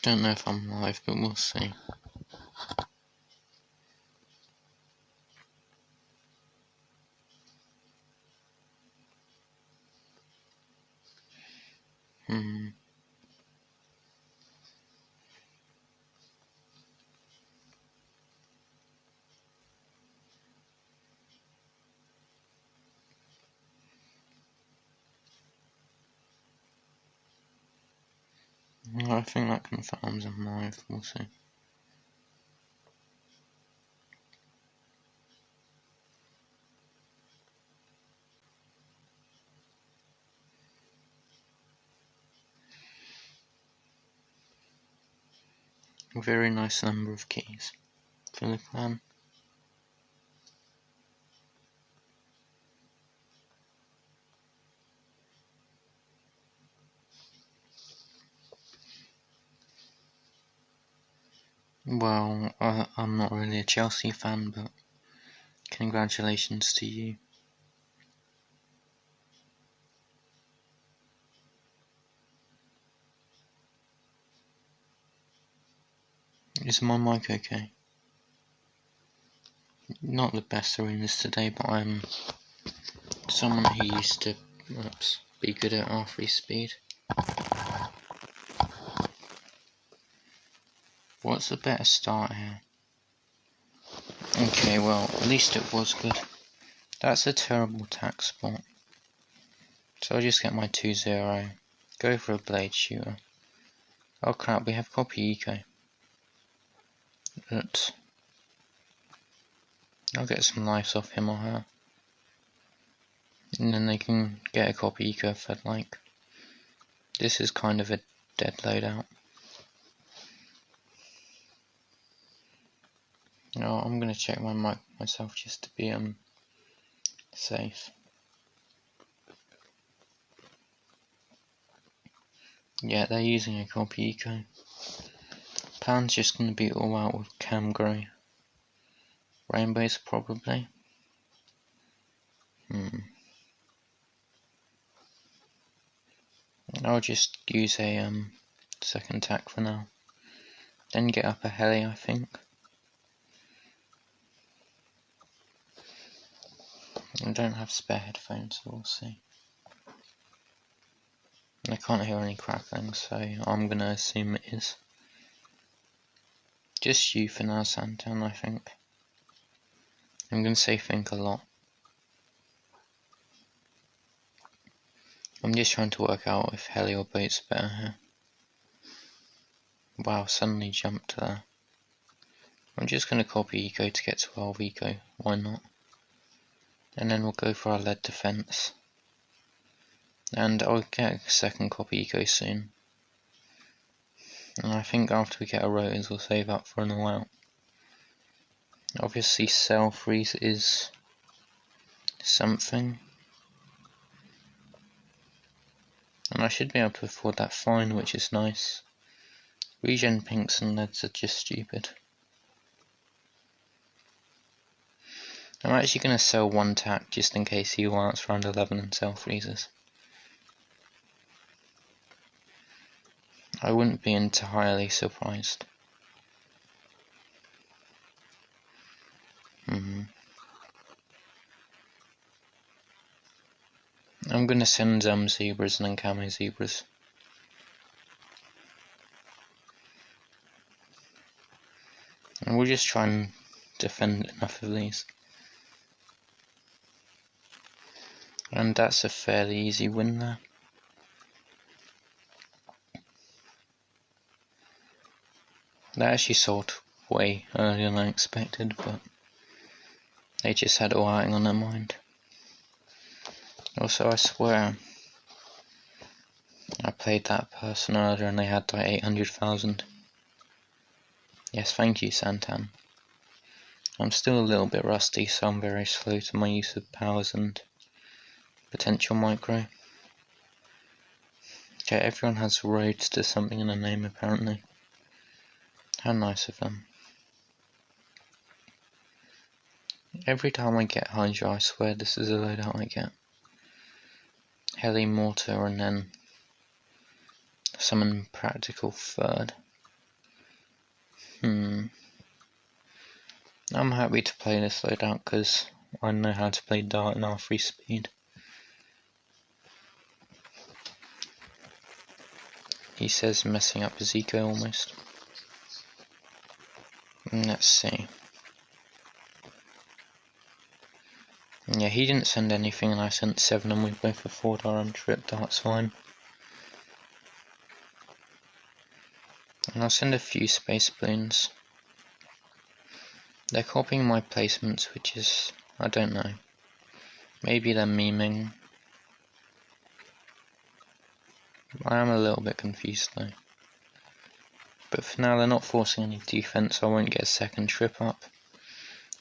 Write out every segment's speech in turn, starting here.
Don't know if I'm live, but we'll see. I think that confirms I'm live, we'll see. A very nice number of keys for the clan. Well, I'm not really a Chelsea fan, but congratulations to you. Is my mic okay? Not the best arenas today, but I'm someone who used to be good at R3 speed. What's a better start here? Okay, well, at least it was good. That's a terrible attack spot. So I'll just get my 2-0, go for a blade shooter. Oh crap, we have copy eco. But I'll get some lives off him or her. And then they can get a copy eco if I'd like. This is kind of a dead loadout. No, I'm gonna check my mic myself just to be safe. Yeah, they're using a copy eco. Plan's just gonna be all out with cam grey. Rainbows probably. I'll just use a second tack for now. Then get up a heli, I think. I don't have spare headphones, so we'll see. I can't hear any crackling, so I'm gonna assume it is. Just you for now, Santan, I think. I'm gonna say think a lot. I'm just trying to work out if heli or boat's better here. Wow, suddenly jumped there. I'm just gonna copy eco to get 12 eco, why not? And then we'll go for our lead defense. And I'll get a second copy eco soon. And I think after we get our rotors we'll save up for an all out. Obviously cell freeze is something. And I should be able to afford that fine, which is nice. Regen pinks and leads are just stupid. I'm actually going to sell one tack just in case he wants round 11 and cell freezes. I wouldn't be entirely surprised. I'm going to send zebras and then camo zebras. And we'll just try and defend enough of these. And that's a fairly easy win there. They actually sold way earlier than I expected, but they just had all outing on their mind. Also, I swear, I played that person earlier and they had like 800,000. Yes, thank you, Santan. I'm still a little bit rusty, so I'm very slow to my use of powers and potential micro. Okay, everyone has roads to something in their name apparently. How nice of them. Every time I get Hydra, I swear this is a loadout I get. Heli, mortar, and then summon practical third. I'm happy to play this loadout because I know how to play dart in R3 speed. He says messing up his eco almost. Let's see. Yeah, he didn't send anything and I sent 7 and we both afford our own trip, that's fine. And I'll send a few space balloons. They're copying my placements, which is, I don't know. Maybe they're memeing. I am a little bit confused though. But for now they're not forcing any defense, so I won't get a second trip up.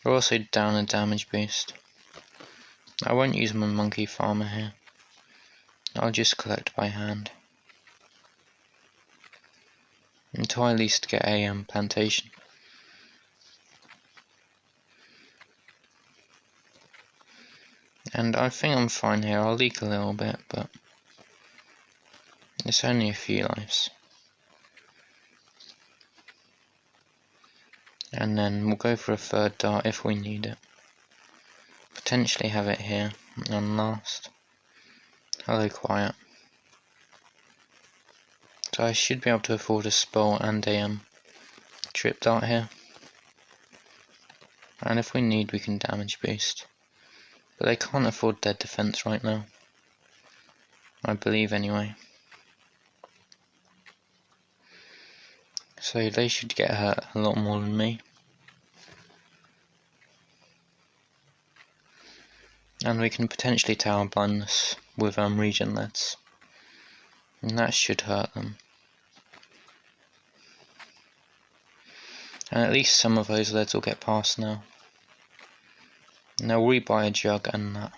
We're also down a damage boost. I won't use my monkey farmer here. I'll just collect by hand. Until I at least get a plantation. And I think I'm fine here. I'll leak a little bit, but it's only a few lives. And then we'll go for a third dart if we need it. Potentially have it here. And last. Hello, quiet. So I should be able to afford a spell and a trip dart here. And if we need, we can damage boost. But they can't afford their defense right now. I believe anyway. So they should get hurt a lot more than me. And we can potentially tower blindness with regen leads. And that should hurt them. And at least some of those leads will get past now. And they'll rebuy a jug and that.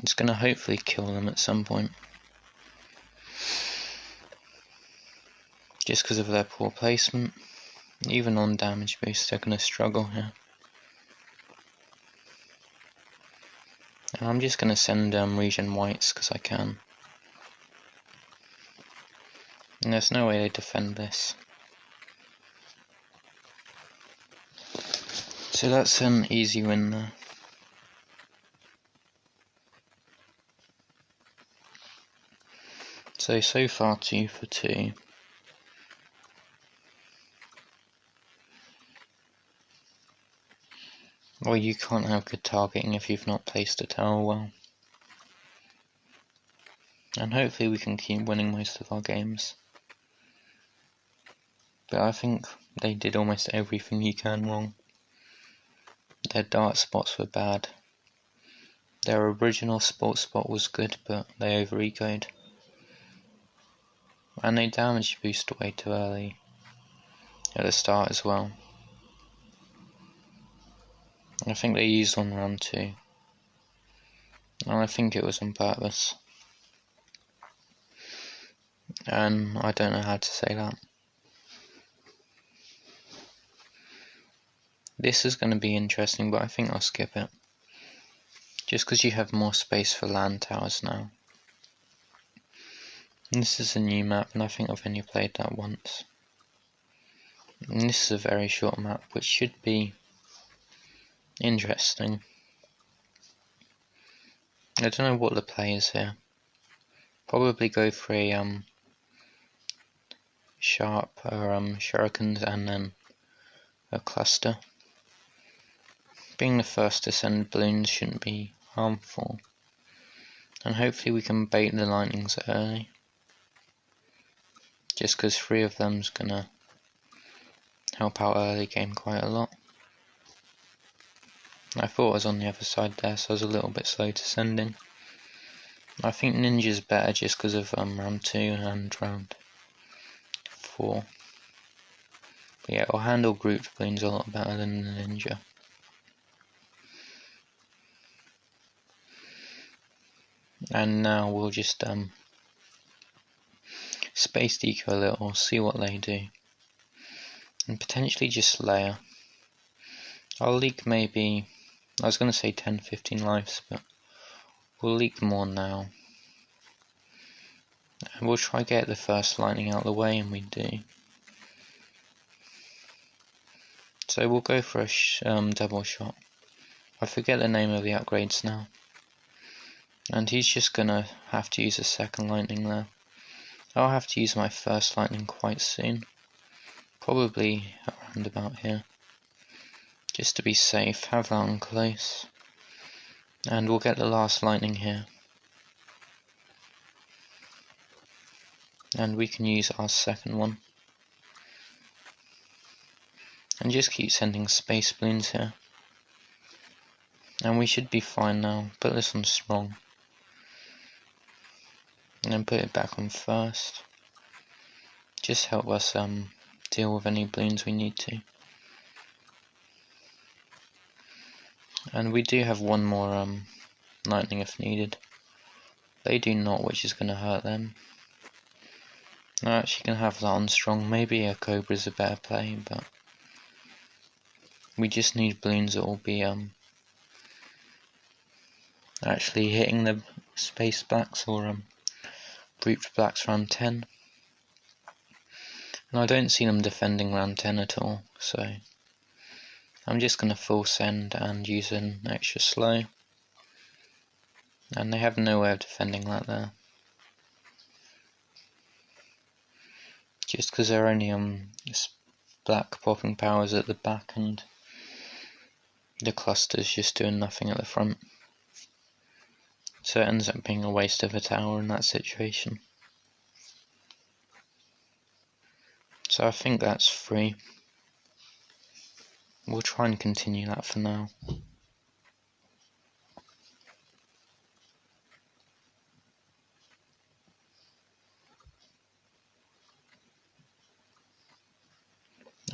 It's going to hopefully kill them at some point. Just because of their poor placement. Even on damage boost they're going to struggle here. And I'm just going to send regen whites because I can. And there's no way they defend this. So that's an easy win there. So far 2 for 2. Well, you can't have good targeting if you've not placed a tower well. And hopefully we can keep winning most of our games. But I think they did almost everything you can wrong. Their dart spots were bad. Their original sports spot was good, but they over-ecoed. And they damage boosted way too early at the start as well. I think they used on round 2. And I think it was on purpose. And I don't know how to say that. This is going to be interesting, but I think I'll skip it. Just because you have more space for land towers now. And this is a new map, and I think I've only played that once. And this is a very short map, which should be interesting. I don't know what the play is here. Probably go for a sharp or shurikens and then a cluster. Being the first to send balloons shouldn't be harmful. And hopefully we can bait the lightnings early. Just because 3 of them's gonna help out early game quite a lot. I thought I was on the other side there, so I was a little bit slow to send in. I think Ninja's better just because of round 2 and round 4. But yeah, I'll handle grouped balloons a lot better than the Ninja. And now we'll just space deco a little, see what they do. And potentially just layer. I'll leak maybe, I was going to say 10-15 lives, but we'll leak more now. And we'll try get the first lightning out of the way, and we do. So we'll go for a double shot. I forget the name of the upgrades now. And he's just gonna have to use a second lightning there. I'll have to use my first lightning quite soon. Probably around about here. Just to be safe, have that on close. And we'll get the last lightning here. And we can use our second one. And just keep sending space balloons here. And we should be fine now. Put this on strong. And then put it back on first. Just help us deal with any balloons we need to. And we do have one more lightning if needed. They do not, which is going to hurt them. I'm actually going to have that on strong. Maybe a Cobra is a better play, but we just need balloons that will be actually hitting the space blacks or brute blacks round 10. And I don't see them defending round 10 at all, so I'm just going to full send and use an extra slow. And they have no way of defending that there. Just because they're only black popping powers at the back and the cluster's just doing nothing at the front. So it ends up being a waste of a tower in that situation. So I think that's free. We'll try and continue that for now.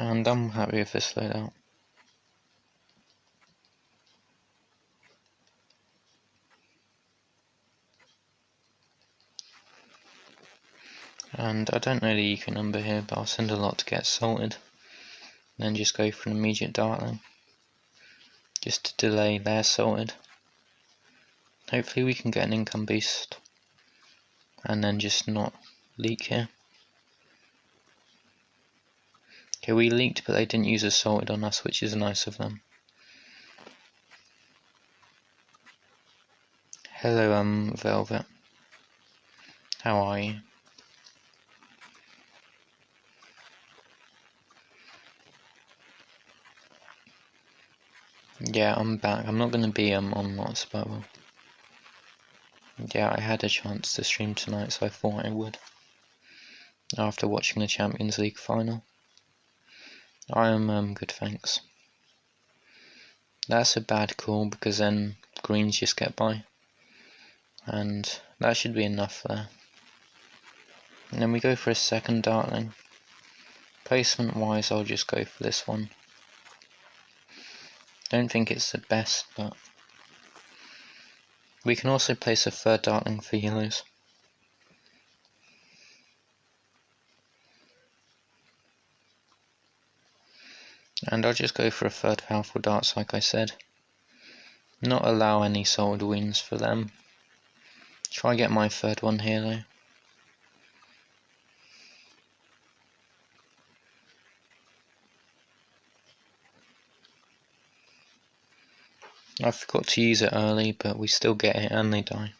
And I'm happy with this loadout. And I don't know the eco number here, but I'll send a lot to get salted. And then just go for an immediate dartling. Just to delay their salted. Hopefully we can get an income boost. And then just not leak here. Okay, we leaked, but they didn't use a salted on us, which is nice of them. Hello, Velvet. How are you? Yeah, I'm back. I'm not going to be on lots, but yeah, I had a chance to stream tonight, so I thought I would. After watching the Champions League final. I am good, thanks. That's a bad call because then greens just get by. And that should be enough there. And then we go for a second dartling. Placement wise, I'll just go for this one. Don't think it's the best, but we can also place a third dartling for yellows. And I'll just go for a third powerful darts like I said. Not allow any sold wins for them. Try get my third one here though. I forgot to use it early, but we still get it and they die.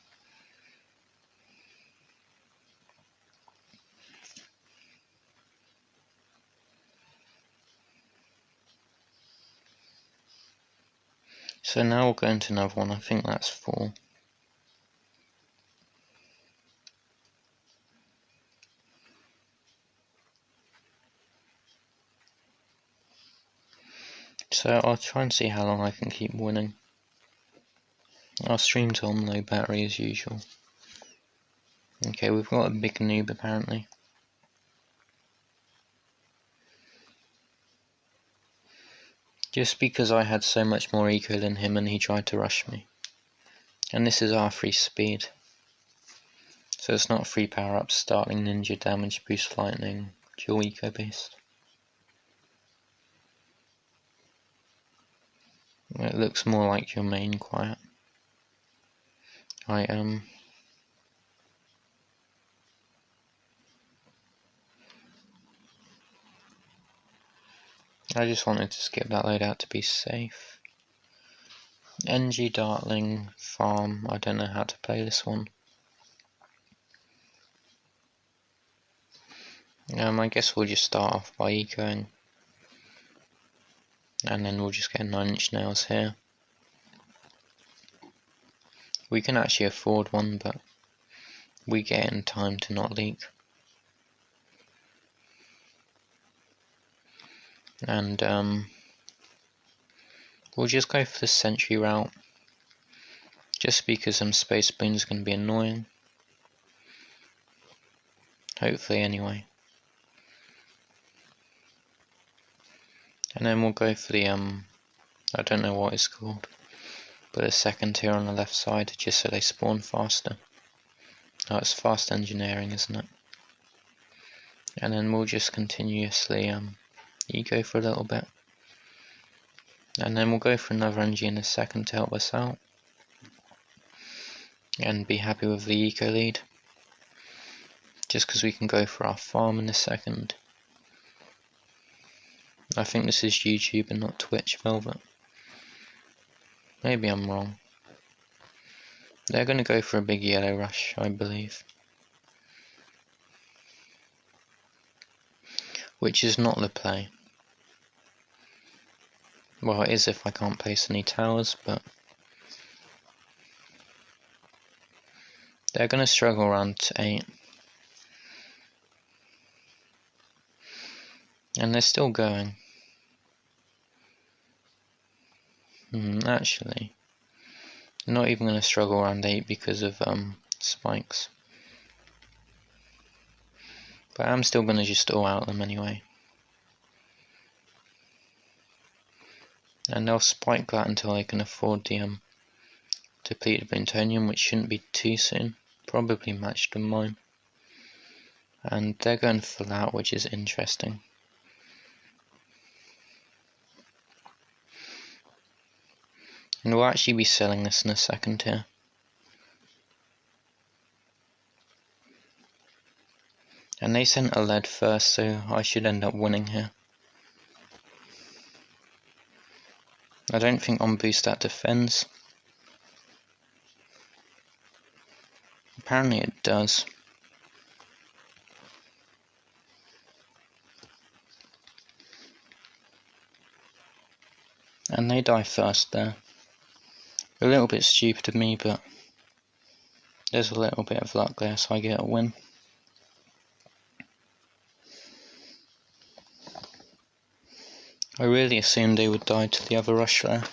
So now we'll go into another one. I think that's 4. So I'll try and see how long I can keep winning. I'll stream to on low battery as usual. Okay, we've got a big noob apparently. Just because I had so much more eco than him and he tried to rush me. And this is our free speed. So it's not free power ups, starting ninja, damage boost, lightning, dual eco based. It looks more like your main quiet. I am. I just wanted to skip that loadout to be safe. NG Dartling Farm, I don't know how to play this one. I guess we'll just start off by ecoing. And then we'll just get 9-inch nails here. We can actually afford one, but we get it in time to not leak. And we'll just go for the sentry route, just because Space Balloon is going to be annoying. Hopefully anyway. And then we'll go for the I don't know what it's called, but a second tier on the left side, just so they spawn faster. Oh, it's fast engineering, isn't it? And then we'll just continuously eco for a little bit. And then we'll go for another NG in a second to help us out. And be happy with the eco lead. Just because we can go for our farm in a second. I think this is YouTube and not Twitch Velvet. Maybe I'm wrong. They're going to go for a big yellow rush, I believe. Which is not the play. Well, it is if I can't place any towers, but they're going to struggle around to 8. And they're still going. Actually, they're not even going to struggle around 8 because of spikes. But I'm still going to just all out them anyway. And they'll spike that until they can afford the depleted plutonium, which shouldn't be too soon. Probably matched with mine. And they're going full out, which is interesting. And we'll actually be selling this in a second here. And they sent a lead first, so I should end up winning here. I don't think on boost that defends. Apparently it does. And they die first there. A little bit stupid of me, but there's a little bit of luck there, so I get a win. I really assumed they would die to the other rush there.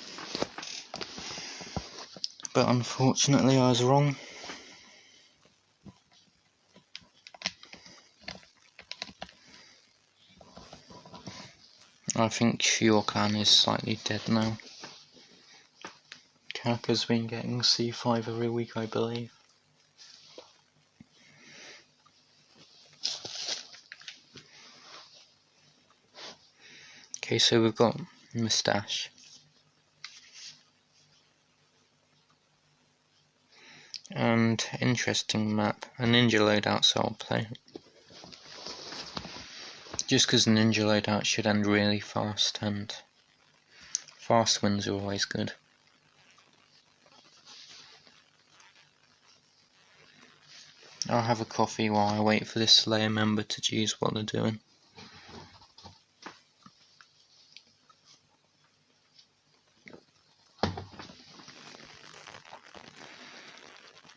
But unfortunately I was wrong. I think your clan is slightly dead now. Kappa's been getting C5 every week, I believe. Okay, so we've got Moustache. And interesting map. A ninja loadout, so I'll play. Just because ninja loadout should end really fast, and fast wins are always good. I'll have a coffee while I wait for this Slayer member to choose what they're doing.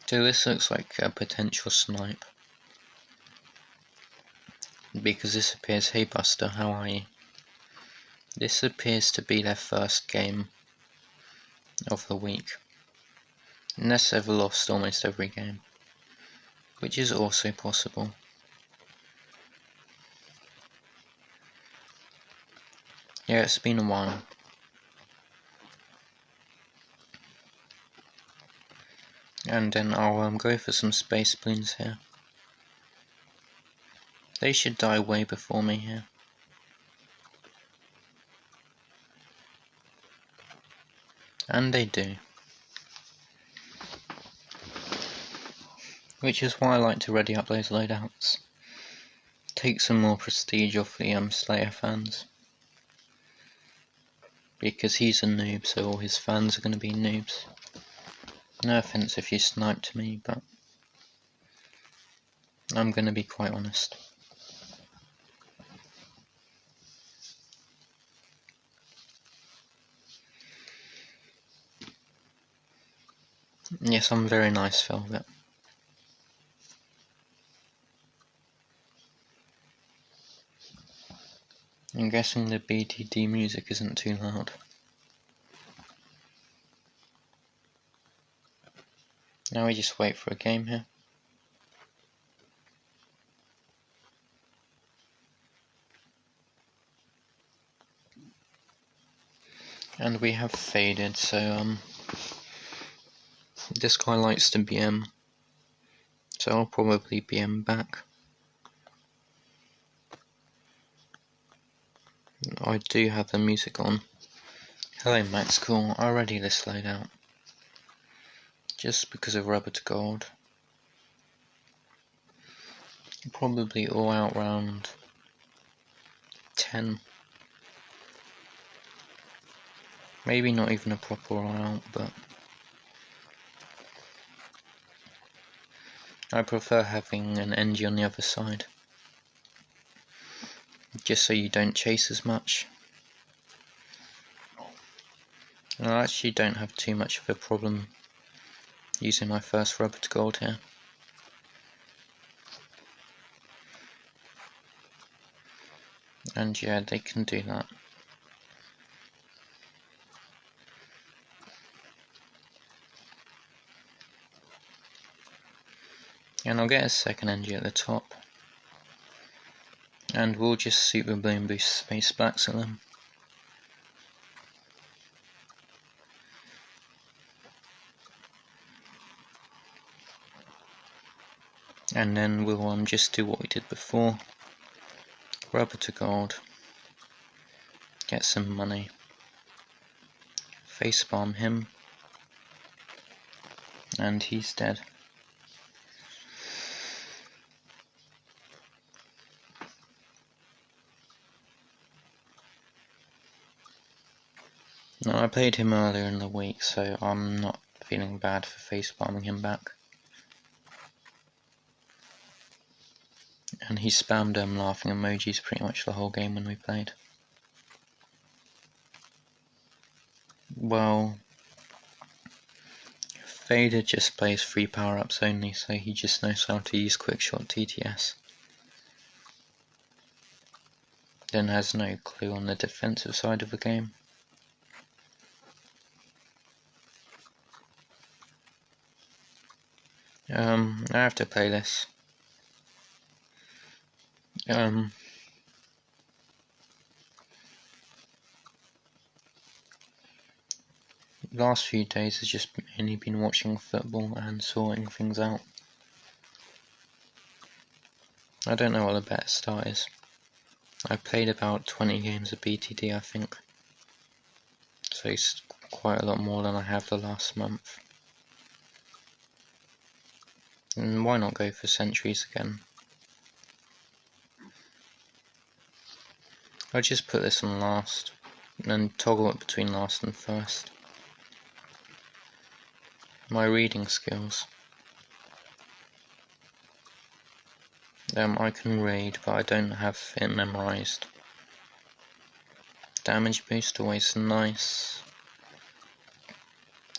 So this looks like a potential snipe. Because this appears, hey Buster, how are you? This appears to be their first game of the week. Unless they've lost almost every game. Which is also possible. Yeah, it's been a while. And then I'll go for some space balloons here. They should die way before me here. And they do. Which is why I like to ready up those loadouts. Take some more prestige off the Slayer fans. because he's a noob, so all his fans are going to be noobs. No offense if you sniped me, but I'm going to be quite honest. Yes, I'm very nice, Velvet. I'm guessing the BTD music isn't too loud. Now we just wait for a game here. And we have faded, so this guy likes to BM, so I'll probably BM back. I do have the music on. Hello Max, cool, already this slowed out. Just because of rubber to gold. Probably all out round 10. Maybe not even a proper all out, but I prefer having an NG on the other side. Just so you don't chase as much. And I actually don't have too much of a problem using my first rubber to gold here. And yeah, they can do that. And I'll get a second NG at the top. And we'll just super bloom boost space backs at them. And then we'll just do what we did before. Rubber to gold. Get some money. Facepalm him. And he's dead. Now I played him earlier in the week, so I'm not feeling bad for facepalming him back. And he spammed laughing emojis pretty much the whole game when we played. Well, Vader just plays free power-ups only, so he just knows how to use quickshot TTS. Then has no clue on the defensive side of the game. I have to play this. Last few days has just mainly been watching football and sorting things out. I don't know what the better start is. I played about 20 games of BTD, I think. So it's quite a lot more than I have the last month. And why not go for centuries again? I'll just put this on last, and then toggle it between last and first. My reading skills. I can read, but I don't have it memorized. Damage boost, always nice.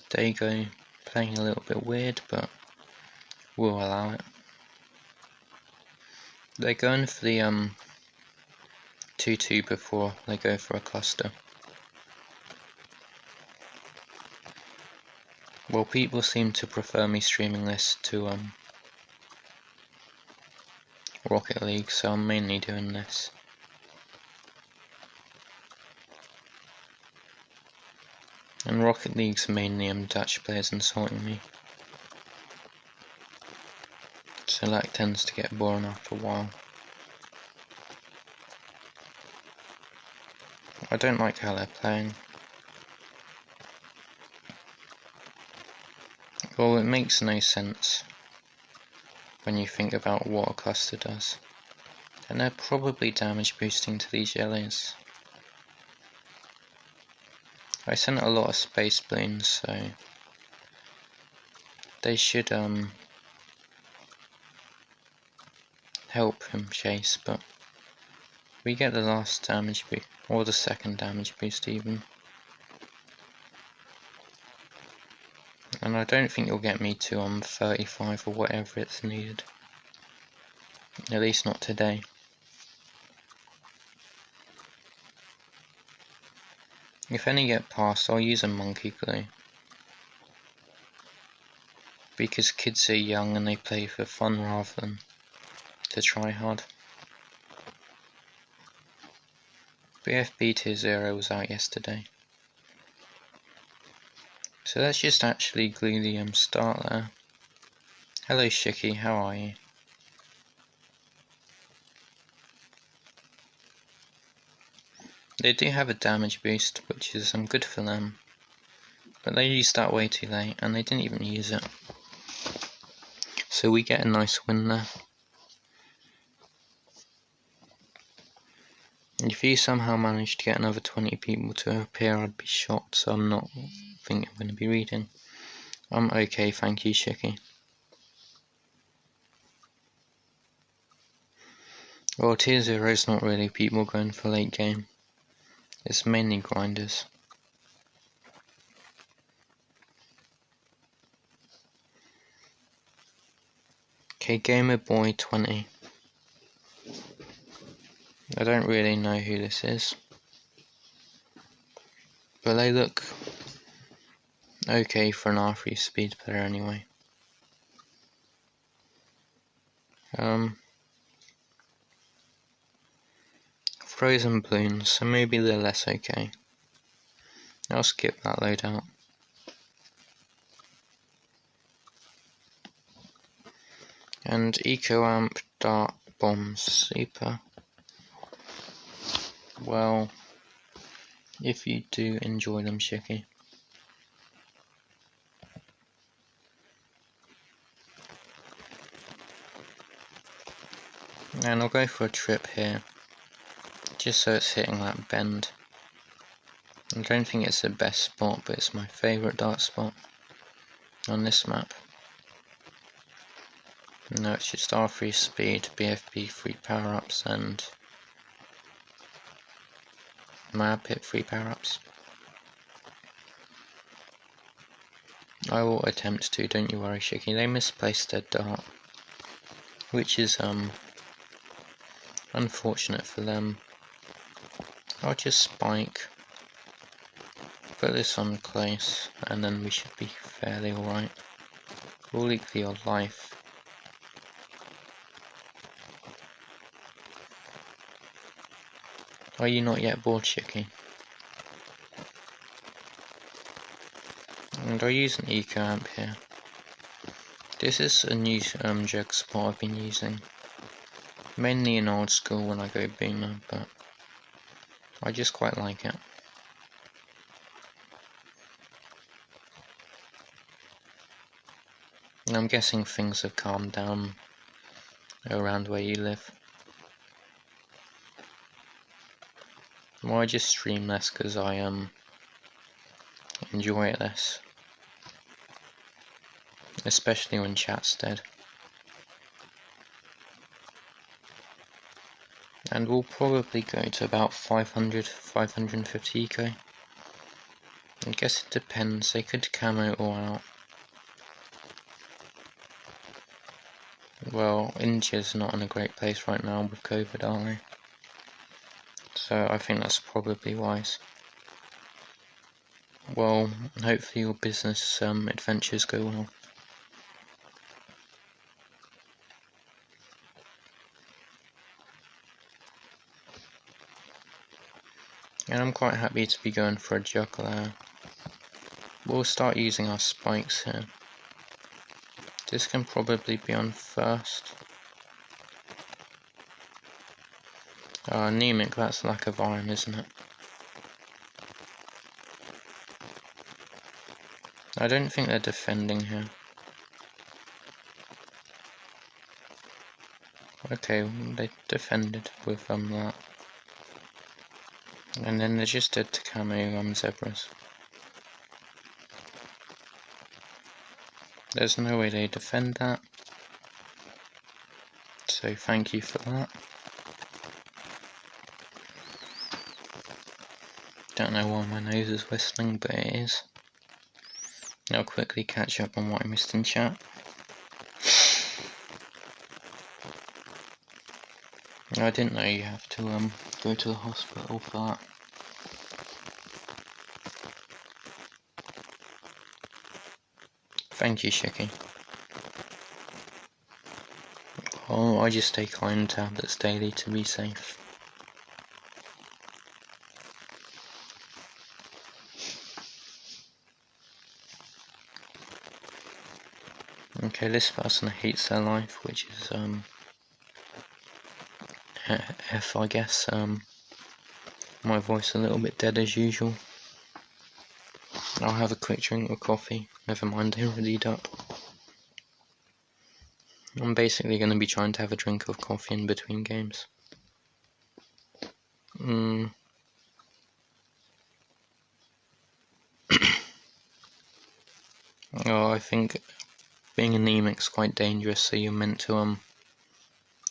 Dago, playing a little bit weird, but we'll allow it. They're going for the 2-2 before they go for a cluster. Well, people seem to prefer me streaming this to Rocket League, so I'm mainly doing this. And Rocket League's mainly Dutch players insulting me. So that tends to get boring after a while. I don't like how they're playing. Well, it makes no sense when you think about what a cluster does. And they're probably damage boosting to these yellows. I sent a lot of space balloons, so they should help him chase, but we get the last damage boost, or the second damage boost even. And I don't think you'll get me to 35 or whatever it's needed. At least not today. If any get past, I'll use a monkey glue. Because kids are young and they play for fun rather than to try hard. BFB Tier 0 was out yesterday. So let's just actually glue the start there. Hello Shiki, how are you? They do have a damage boost, which is good for them. But they used that way too late, and they didn't even use it. So we get a nice win there. And if you somehow manage to get another 20 people to appear, I'd be shocked, so I'm not thinking I'm going to be reading. I'm okay, thank you, Shiki. Well, Tier 0 is not really people going for late game. It's mainly grinders. Okay, Gamer Boy 20. I don't really know who this is, but they look okay for an R3 speed player anyway. Frozen balloons, so maybe they're less okay. I'll skip that loadout. And Eco Amp Dart Bombs, super. Well, if you do enjoy them, Shiki. And I'll go for a trip here, just so it's hitting that bend. I don't think it's the best spot, but it's my favourite dart spot on this map. No, it's just R3 speed, BFB 3 power-ups, and Mad Pit 3 power-ups. I will attempt to, don't you worry, Shiki. They misplaced their dart, which is unfortunate for them. I'll just spike, put this on close, and then we should be fairly alright. We'll leak for your life. Are you not yet bored, Shiki? And I'll use an Eco Amp here. This is a new jug spot I've been using. Mainly in old school when I go boomer, but I just quite like it. And I'm guessing things have calmed down around where you live. Well, I just stream less because I enjoy it less. Especially when chat's dead. And we'll probably go to about 500, 550 eco. I guess it depends, they could camo all out. Well, India's not in a great place right now with COVID, are they? So I think that's probably wise. Well, hopefully your business adventures go well. And I'm quite happy to be going for a juggler. We'll start using our spikes here. This can probably be on first. Anemic, that's lack of iron, isn't it? I don't think they're defending here. Okay, they defended with that. And then they just did to camo zebras. There's no way they defend that. So thank you for that. Don't know why my nose is whistling, but it is. I'll quickly catch up on what I missed in chat. I didn't know you have to go to the hospital for that. Thank you, Shiki. Oh, I just take iron tablets daily to be safe. Okay, this person hates their life, which is F, I guess. My voice a little bit dead as usual. I'll have a quick drink of coffee. Never mind, they readied up. I'm basically going to be trying to have a drink of coffee in between games. Oh, I think being anemic's quite dangerous, so you're meant to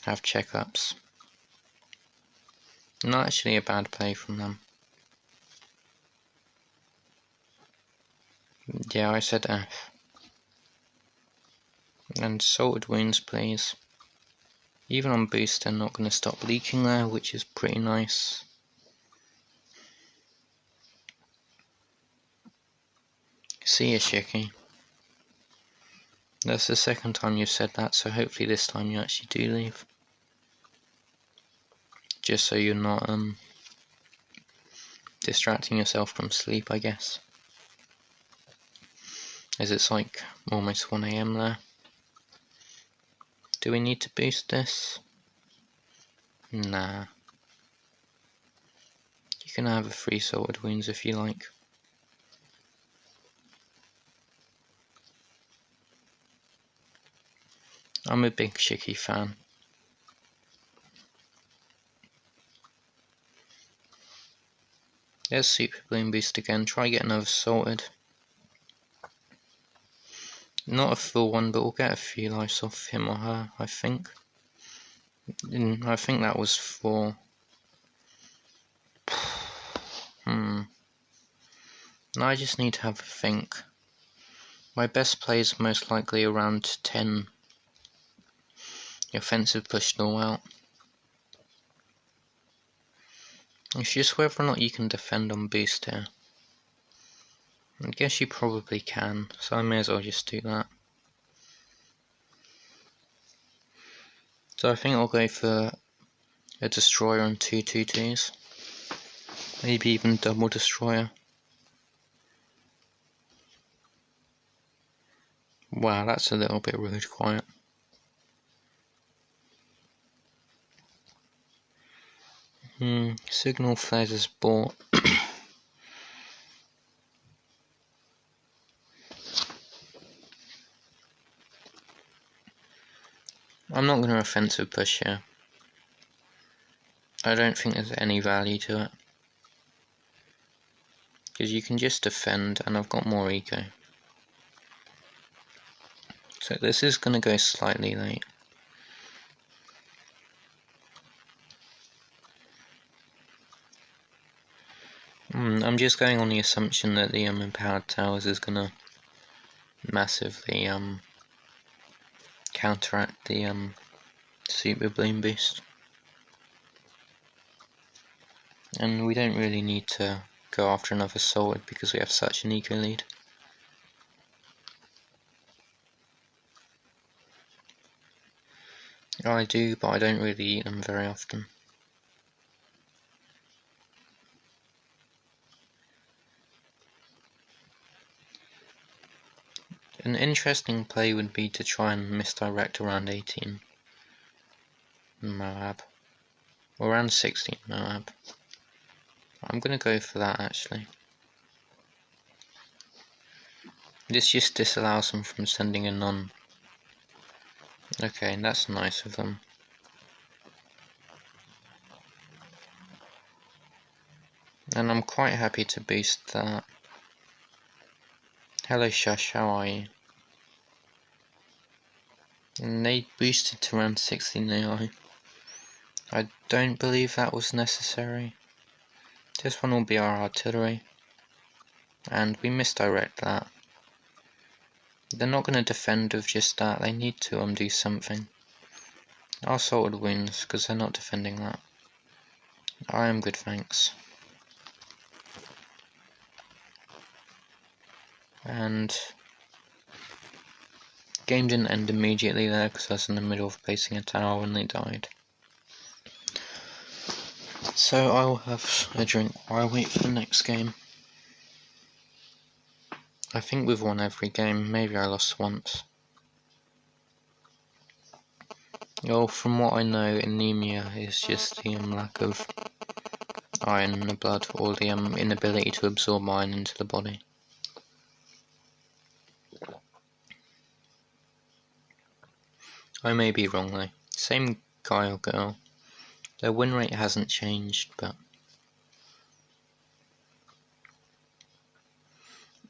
have checkups. Not actually a bad play from them. Yeah, I said F. And salted wounds, please. Even on boost, they're not going to stop leaking there, which is pretty nice. See ya, Shiki. That's the second time you've said that, so hopefully this time you actually do leave. Just so you're not distracting yourself from sleep, I guess. As it's like almost 1 AM there. Do we need to boost this? Nah. You can have a free salted wounds if you like. I'm a big Shiki fan. There's Super Bloom Boost again. Try get another salted. Not a full one, but we'll get a few lives off him or her, I think. I think that was for... No, I just need to have a think. My best play is most likely around 10. The offensive pushed all out. It's just whether or not you can defend on boost here. I guess you probably can, so I may as well just do that. So I think I'll go for a destroyer and 2 2/2s. Maybe even double destroyer. Wow, that's a little bit rude, quiet. Signal flares is bought. I'm not going to offensive push here. I don't think there's any value to it. Because you can just defend, and I've got more eco. So this is going to go slightly late. I'm just going on the assumption that the empowered towers is going to massively counteract the super bloom boost. And we don't really need to go after another sword because we have such an eco lead. I do, but I don't really eat them very often. An interesting play would be to try and misdirect around 18 Moab, or around 16 Moab. I'm going to go for that actually. This just disallows them from sending a non. Okay, that's nice of them. And I'm quite happy to boost that. Hello Shush, how are you? And they boosted to around 16 AI. I don't believe that was necessary. This one will be our artillery. And we misdirect that. They're not going to defend with just that, they need to do something. Our assaulted wins, because they're not defending that. I am good, thanks. And game didn't end immediately there, because I was in the middle of placing a tower when they died. So I will have a drink while I wait for the next game. I think we've won every game, maybe I lost once. Well, from what I know, anemia is just the lack of iron in the blood, or the inability to absorb iron into the body. I may be wrong though. Same guy or girl. Their win rate hasn't changed, but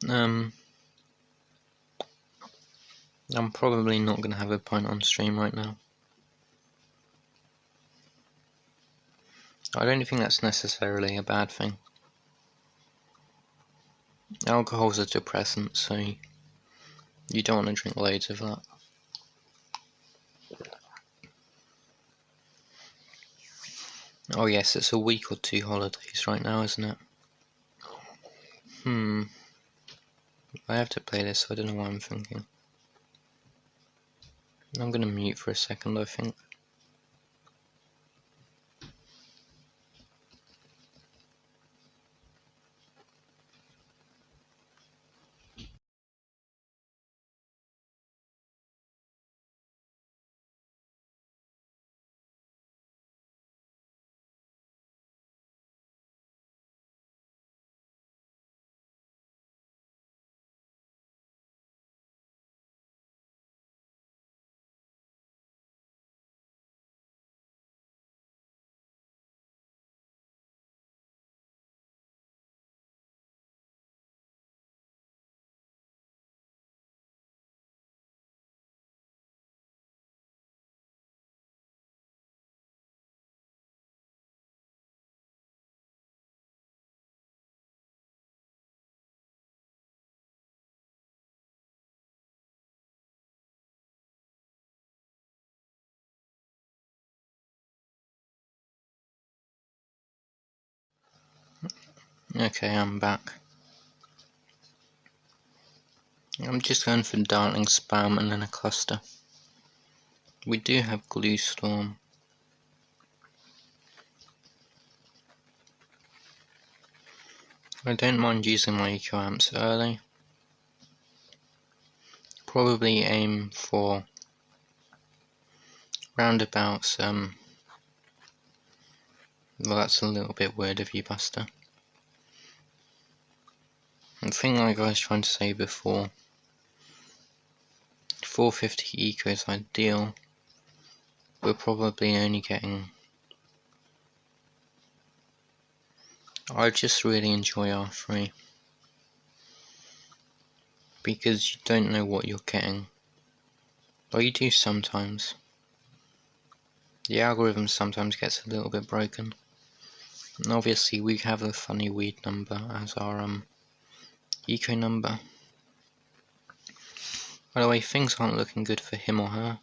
I'm probably not going to have a pint on stream right now. I don't think that's necessarily a bad thing. Alcohol's a depressant, so you don't want to drink loads of that. Oh yes, it's a week or 2 holidays right now, isn't it? I have to play this, so I don't know what I'm thinking. I'm going to mute for a second, I think. Okay, I'm back. I'm just going for darting spam and then a cluster. We do have glue storm. I don't mind using my eco amps early. Probably aim for roundabouts. Well, that's a little bit weird of you, Buster. The thing like I was trying to say before, 450 eco is ideal. We're probably only getting... I just really enjoy R3. Because you don't know what you're getting. Well, you do sometimes. The algorithm sometimes gets a little bit broken. And obviously we have a funny weed number as our eco number. By the way, things aren't looking good for him or her.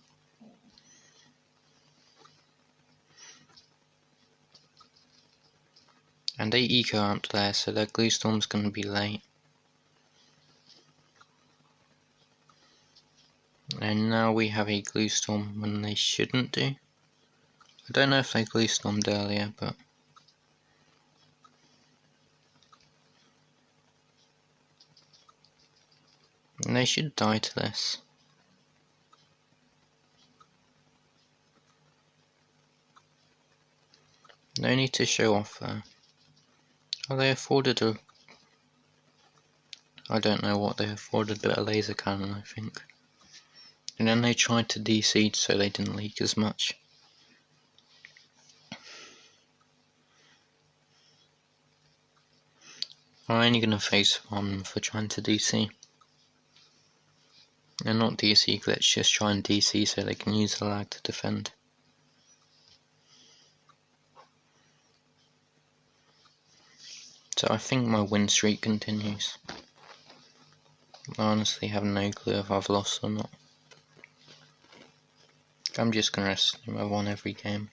And they eco amped there, so their glue storm's going to be late. And now we have a glue storm when they shouldn't do. I don't know if they glue stormed earlier, but... And they should die to this. No need to show off though. Oh, they afforded a... I don't know what they afforded, but a laser cannon, I think. And then they tried to de-seed so they didn't leak as much. I'm only going to face one for trying to DC. And not DC glitch, just try and DC so they can use the lag to defend. So I think my win streak continues. I honestly have no clue if I've lost or not. I'm just gonna assume I won every game.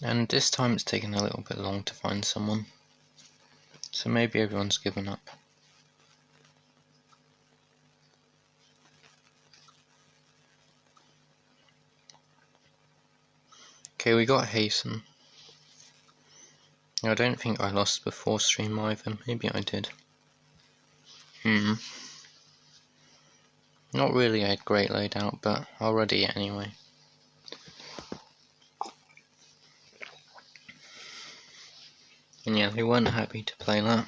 And this time it's taken a little bit long to find someone. So maybe everyone's given up. Okay, we got Hasten. I don't think I lost before stream either. Maybe I did. Not really a great loadout, but I'll ready it anyway. And yeah, they weren't happy to play that.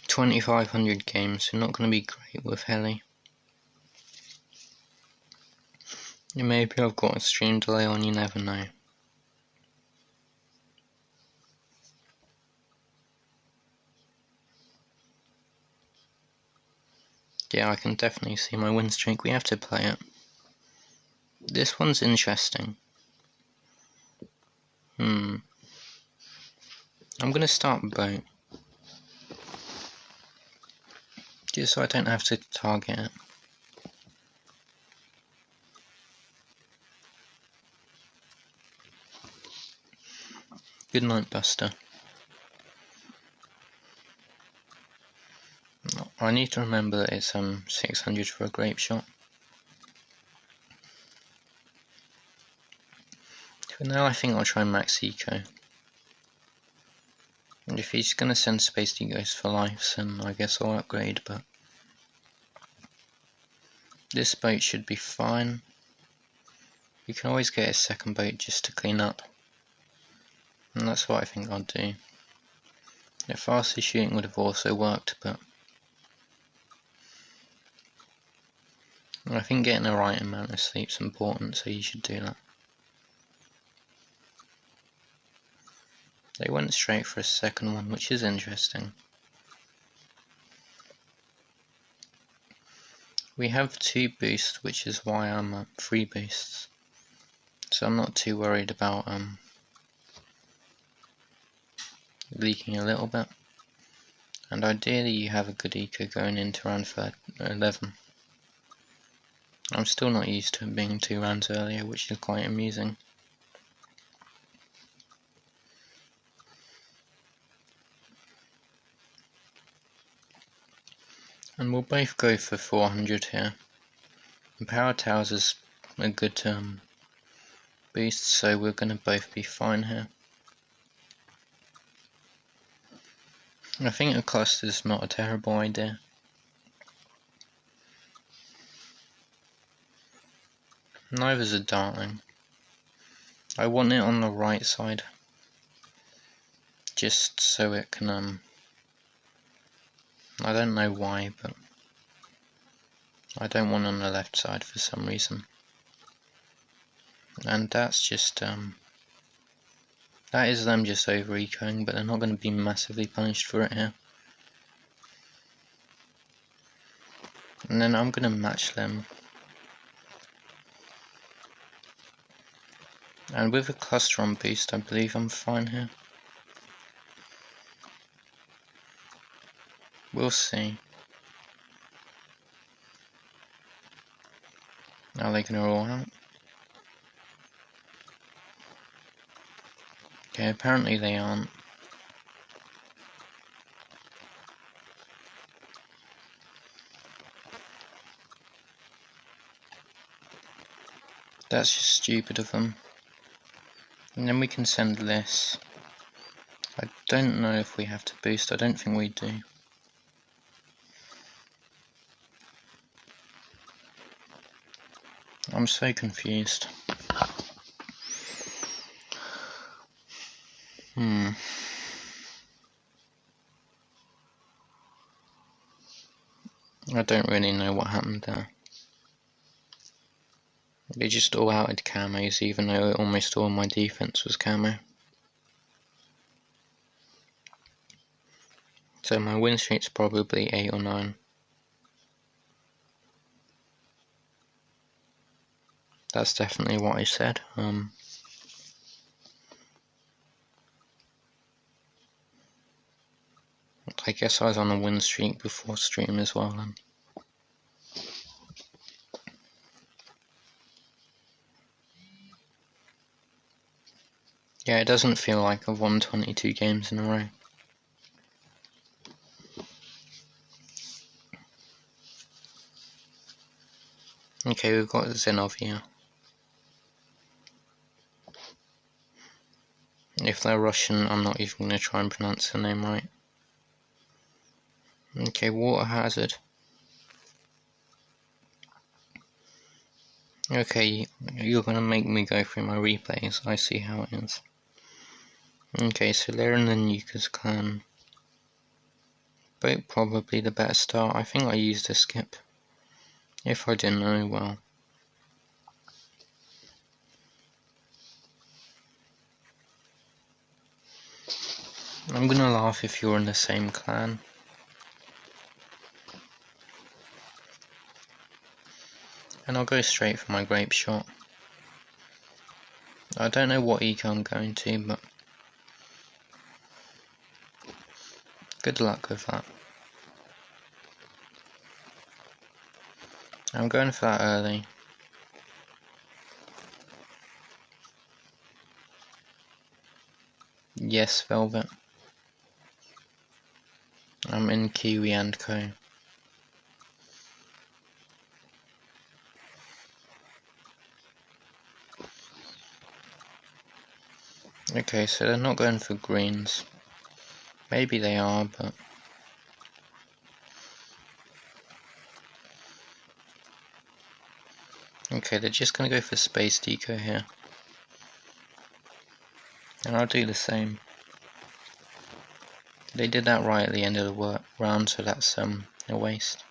2,500 games, so not going to be great with Heli. And maybe I've got a stream delay on, you never know. Yeah, I can definitely see my win streak. We have to play it. This one's interesting. I'm going to start boat. Just so I don't have to target it. Good night, Buster. I need to remember that it's 600 for a grape shot. For now I think I'll try max eco. And if he's going to send Space Egos for life, then I guess I'll upgrade, but this boat should be fine. You can always get a second boat just to clean up. And that's what I think I'll do. The faster shooting would have also worked, but I think getting the right amount of sleep's important, so you should do that. They went straight for a second one, which is interesting. We have 2 boosts, which is why I'm at 3 boosts. So I'm not too worried about leaking a little bit. And ideally you have a good eco going into round 11. I'm still not used to it being 2 rounds earlier, which is quite amusing. And we'll both go for 400 here. And Power Towers is a good boost, so we're going to both be fine here. I think a cluster is not a terrible idea. Neither's a darling. I want it on the right side, just so it can, I don't know why, but I don't want it on the left side for some reason. And that's just, that is them just over-ecoing, but they're not going to be massively punished for it here. And then I'm going to match them. And with a cluster on boost, I believe I'm fine here. We'll see. Are they going to roll out? Okay, apparently they aren't. That's just stupid of them. And then we can send this. I don't know if we have to boost, I don't think we do. I'm so confused. I don't really know what happened there. They just all outed camos, even though almost all my defense was camo. So my win streak's probably 8 or 9. That's definitely what I said. I guess I was on a win streak before stream as well then. Yeah, it doesn't feel like I've won 22 games in a row. Okay, we've got Zenov here. If they're Russian, I'm not even going to try and pronounce the name right. Okay, water hazard. Okay, you're going to make me go through my replays. I see how it is. Okay, so they're in the Nukas clan. Boat probably the better start. I think I used a skip. If I didn't know, well. I'm going to laugh if you're in the same clan. And I'll go straight for my grape shot. I don't know what eco I'm going to, but good luck with that. I'm going for that early. Yes, Velvet. I'm in Kiwi and Co. Okay, so they're not going for greens. Maybe they are, but... Okay, they're just going to go for space deco here. And I'll do the same. They did that right at the end of the round, so that's a waste.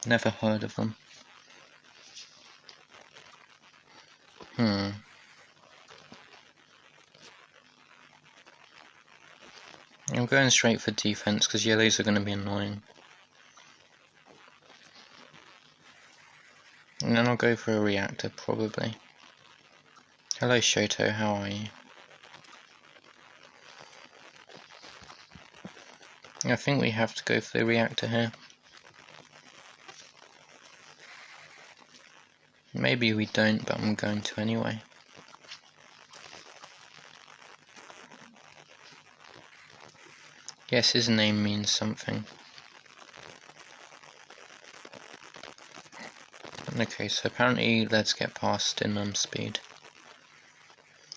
Never heard of them. I'm going straight for defense because yellows are going to be annoying. And then I'll go for a reactor probably. Hello Shoto, how are you? I think we have to go for the reactor here. Maybe we don't, but I'm going to anyway. Yes, his name means something. Okay, so apparently let's get past in speed.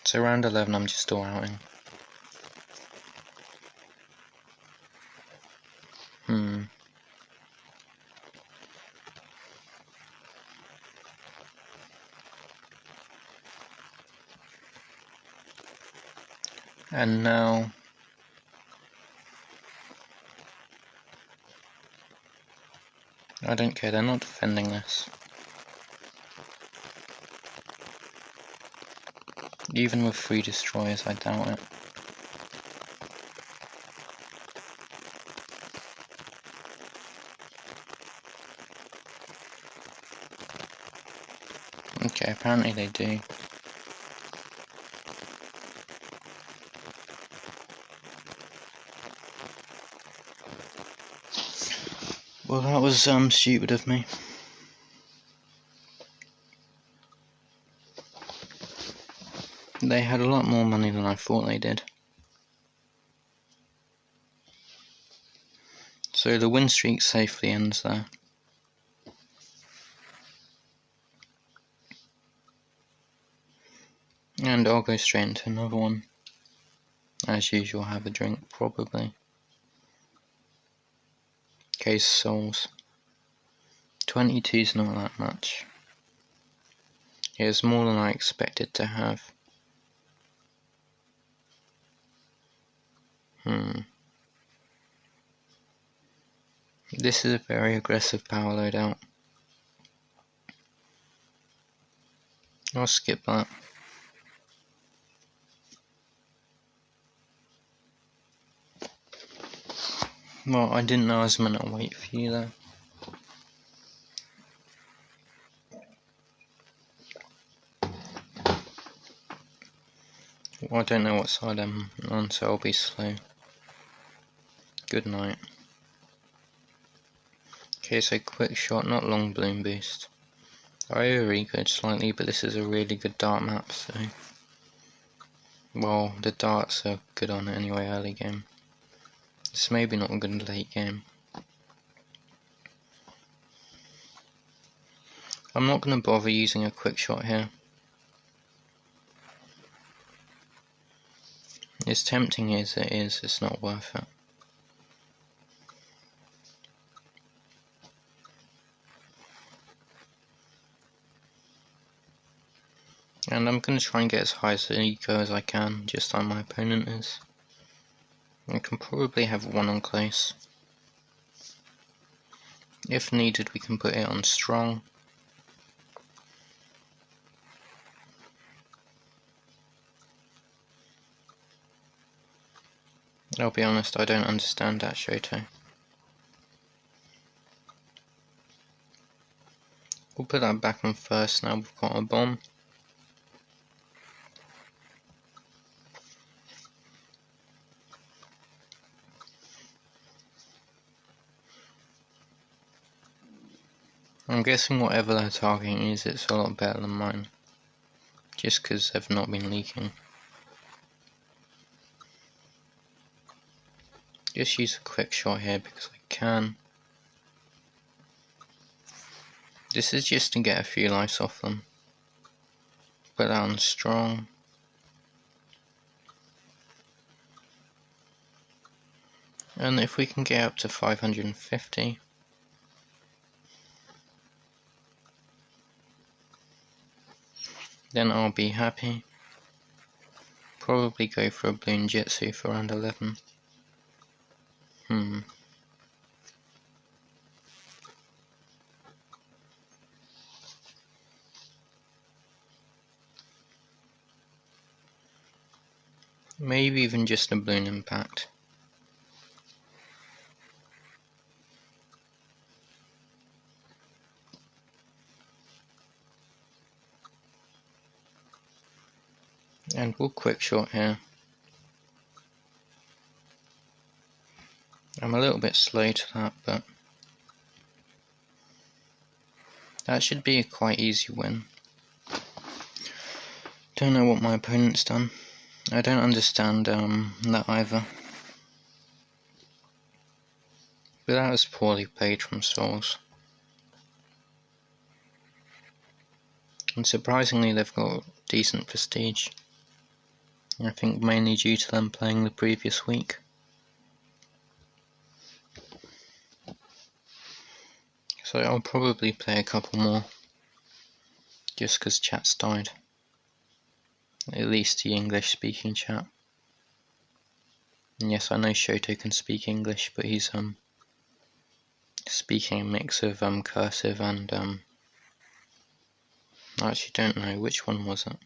So round 11 I'm just all outing. And now... I don't care, they're not defending this. Even with 3 destroyers, I doubt it. Okay, apparently they do. Well, that was stupid of me. They had a lot more money than I thought they did. So the win streak safely ends there. And I'll go straight into another one. As usual, have a drink, probably. Case souls. 22's not that much. It's more than I expected to have. This is a very aggressive power loadout. I'll skip that. Well, I didn't know I was meant to wait for you there. Well, I don't know what side I'm on, so I'll be slow. Good night. Okay, so quick shot, not long bloom boost. I over-ecoed slightly, but this is a really good dart map, so... Well, the darts are good on it anyway, early game. It's maybe not a good late game. I'm not going to bother using a quick shot here. As tempting as it is, it's not worth it. And I'm going to try and get as high as eco as I can, just like my opponent is. I can probably have one on close. If needed, we can put it on strong. I'll be honest, I don't understand that Shoto. We'll put that back on first now we've got a bomb. I'm guessing whatever they're targeting is, it's a lot better than mine. Just because they've not been leaking. Just use a quick shot here because I can. This is just to get a few lives off them. Put that on strong. And if we can get up to 550. Then I'll be happy. Probably go for a balloon jitsu for round 11. Maybe even just a balloon impact. And we'll quick shot here. I'm a little bit slow to that, but that should be a quite easy win. Don't know what my opponent's done. I don't understand that either. But that was poorly played from Souls. And surprisingly they've got decent prestige. I think mainly due to them playing the previous week. So I'll probably play a couple more. Just because chat's died. At least the English speaking chat. And yes, I know Shoto can speak English, but he's speaking a mix of cursive and I actually don't know which one was it.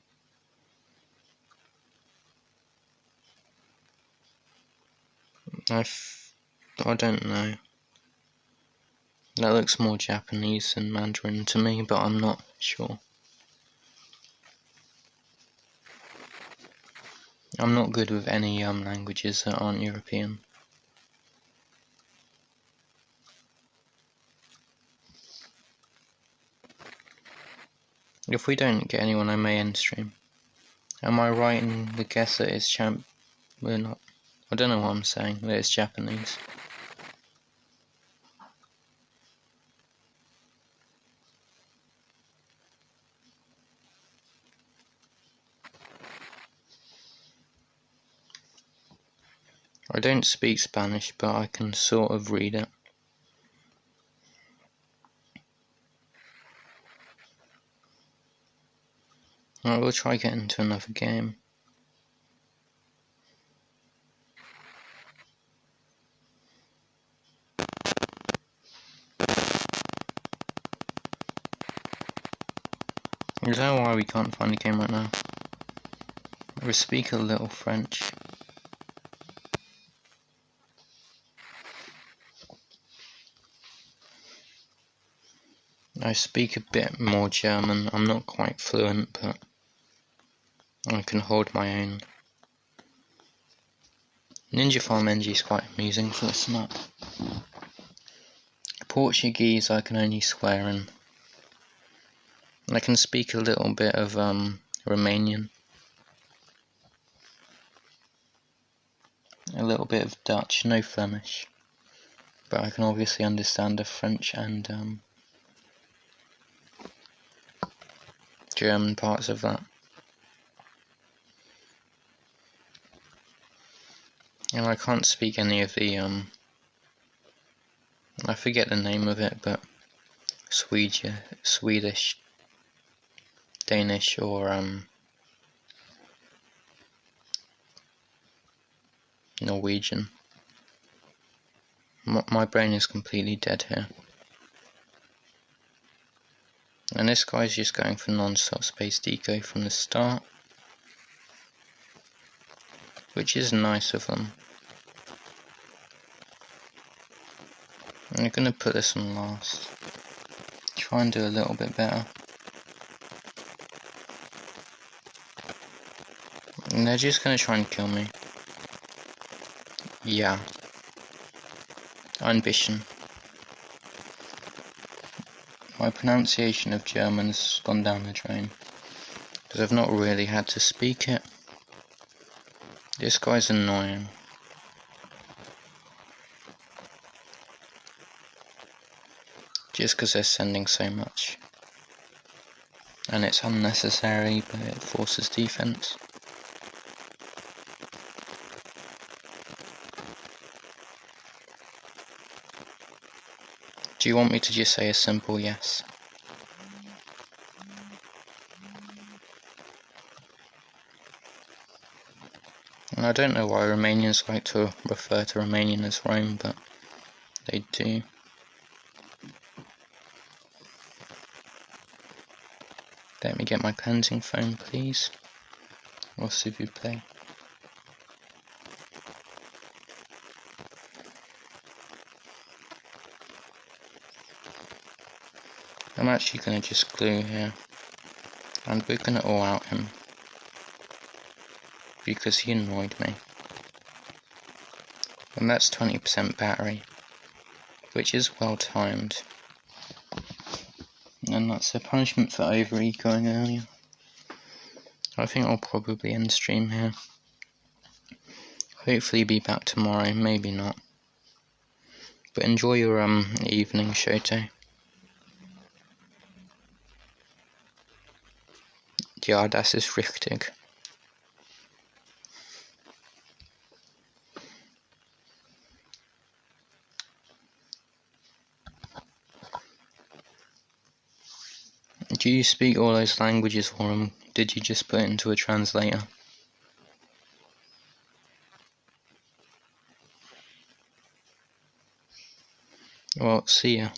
I don't know. That looks more Japanese than Mandarin to me, but I'm not sure. I'm not good with any languages that aren't European. If we don't get anyone, I may end stream. Am I right in the guess that it's we're not. I don't know what I'm saying, that it's Japanese. I don't speak Spanish, but I can sort of read it. I will try getting into another game. Is that why we can't find a game right now? We speak a little French. I speak a bit more German. I'm not quite fluent, but I can hold my own. Ninja Farm NG is quite amusing for this map. Portuguese I can only swear in. I can speak a little bit of Romanian. A little bit of Dutch, no Flemish. But I can obviously understand the French and German parts of that. And I can't speak any of the I forget the name of it, but Swedish, Danish, or Norwegian. My brain is completely dead here. And this guy's just going for non-stop space deco from the start, which is nice of them. I'm going to put this on last. Try and do a little bit better. And they're just going to try and kill me. Yeah. Ambition. My pronunciation of German's gone down the drain, because I've not really had to speak it. This guy's annoying. Just because they're sending so much. And it's unnecessary, but it forces defense. Do you want me to just say a simple yes? And I don't know why Romanians like to refer to Romanian as Rome, but they do. Let me get my cleansing foam, please. Or s'il vous plaît. I'm actually going to just glue here, and we're going to all out him, because he annoyed me. And that's 20% battery, which is well timed. And that's a punishment for over-ecoing earlier. I think I'll probably end stream here. Hopefully be back tomorrow, maybe not. But enjoy your evening, Shoto. Ja, das ist richtig. Do you speak all those languages for him? Did you just put it into a translator? Well, see ya.